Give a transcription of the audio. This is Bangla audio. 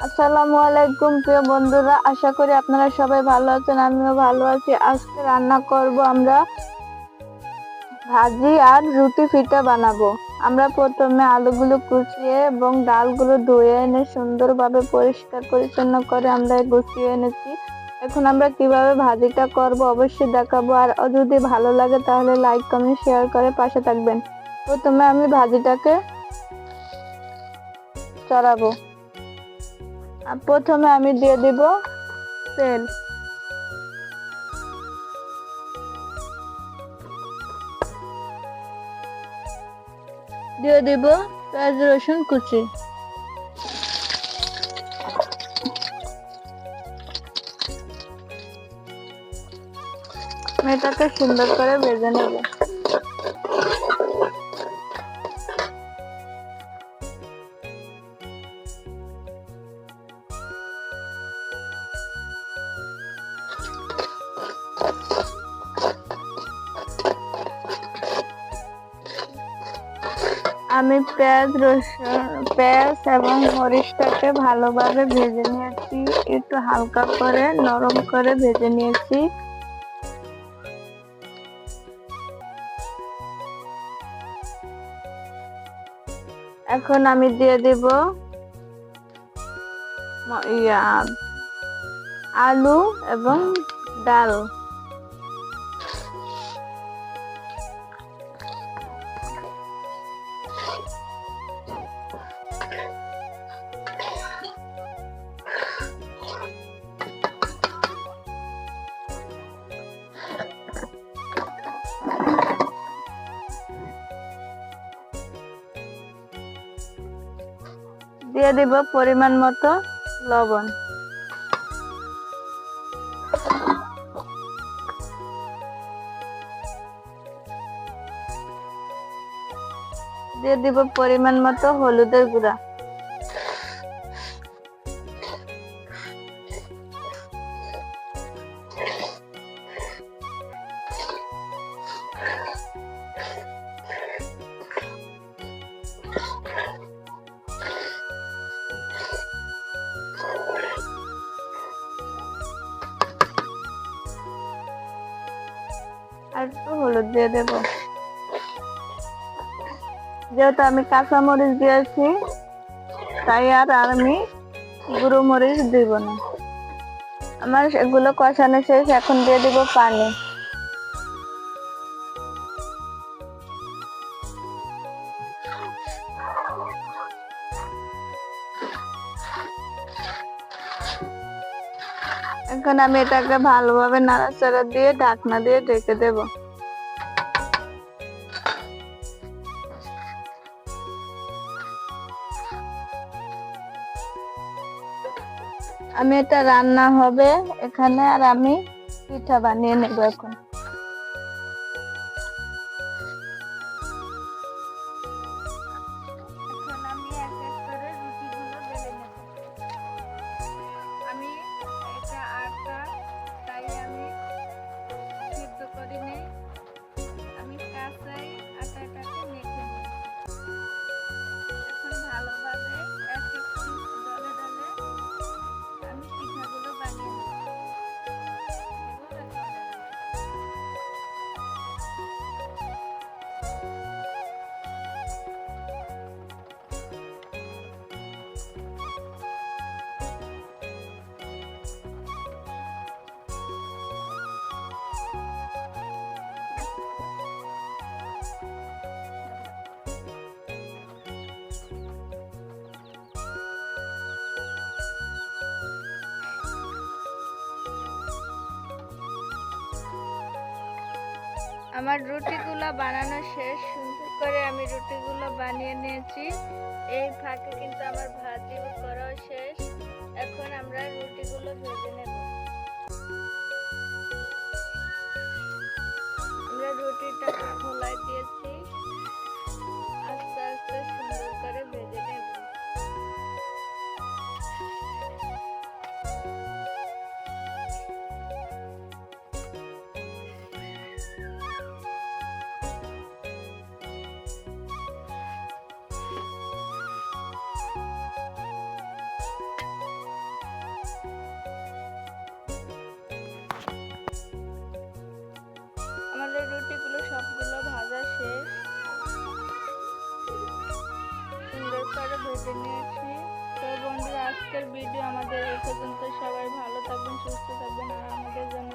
আসসালামু আলাইকুম প্রিয় বন্ধুরা, আশা করি আপনারা সবাই ভালো আছেন। আমিও ভালো আছি। আজকে রান্না করব আমরা ভাজি আর রুটি ফিতা বানাবো। আমরা প্রথমে আলুগুলো কুচিয়ে এবং ডালগুলো ধুয়ে এনে সুন্দরভাবে পরিষ্কার পরিচ্ছন্ন করে আমরা গুছিয়ে এনেছি। এখন আমরা কিভাবে ভাজিটা করব অবশ্যই দেখাবো। আর যদি ভালো লাগে তাহলে লাইক কমেন্ট শেয়ার করে পাশে থাকবেন। প্রথমে আমি ভাজিটাকে চড়াবো। আর প্রথমে আমি দিয়ে দিব তেল, দিয়ে দিব পেঁয়াজ রসুন কুচি, এটাকে সুন্দর করে ভেজে নেব। আমি পেঁয়াজ এবং মরিচটাকে ভালোভাবে ভেজে নিয়েছি, একটু হালকা করে নরম করে ভেজে নিয়েছি। এখন আমি দিয়ে দিব আলু এবং ডাল। দিয়ে দিব পরিমাণ মতো লবণ। দিয়ে দিব পরিমাণ মতো হলুদের গুঁড়া। আর একটু হলুদ দিয়ে দেব। যেহেতু আমি কাঁচা মরিচ দিয়েছি তাই আর আমি গুঁড়ো মরিচ দিব না। আমার এগুলো কষানো শেষ, এখন দিয়ে দিব পানি। এখন আমি এটাকে ভালোভাবে নাড়াচাড়া দিয়ে ঢাকনা দিয়ে ঢেকে দেব। আমি এটা রান্না হবে এখানে, আর আমি পিঠা বানিয়ে নেব এখন। আমি এক এক করে রুটিগুলো বেলে নেব। আমি এটা আটা, তাই আমি সিদ্ধ করি নেই, আমি কাঁচাই আটাটাকে মেখে নিই। এখন ভালোভাবে এক এক পিস ডলে ডলে আমি পিঠাগুলো বানিয়ে নেব। আমার রুটিগুলো বানানো শেষ, সুন্দর করে আমি রুটিগুলো বানিয়ে নিয়েছি। এই ফাঁকে কিন্তু আমার ভাজি করাও শেষ। এখন আমরা রুটিগুলো ভেজে নেব। আমরা রুটিটা খোলায় দিয়েছি, আস্তে আস্তে সুন্দর করে ভেজে নেব। কেটে নিয়েছি। তো বন্ধুরা, আজকের ভিডিও আমাদের এই পর্যন্ত। সবাই ভালো থাকবেন, সুস্থ থাকবেন আর আমাদের জন্য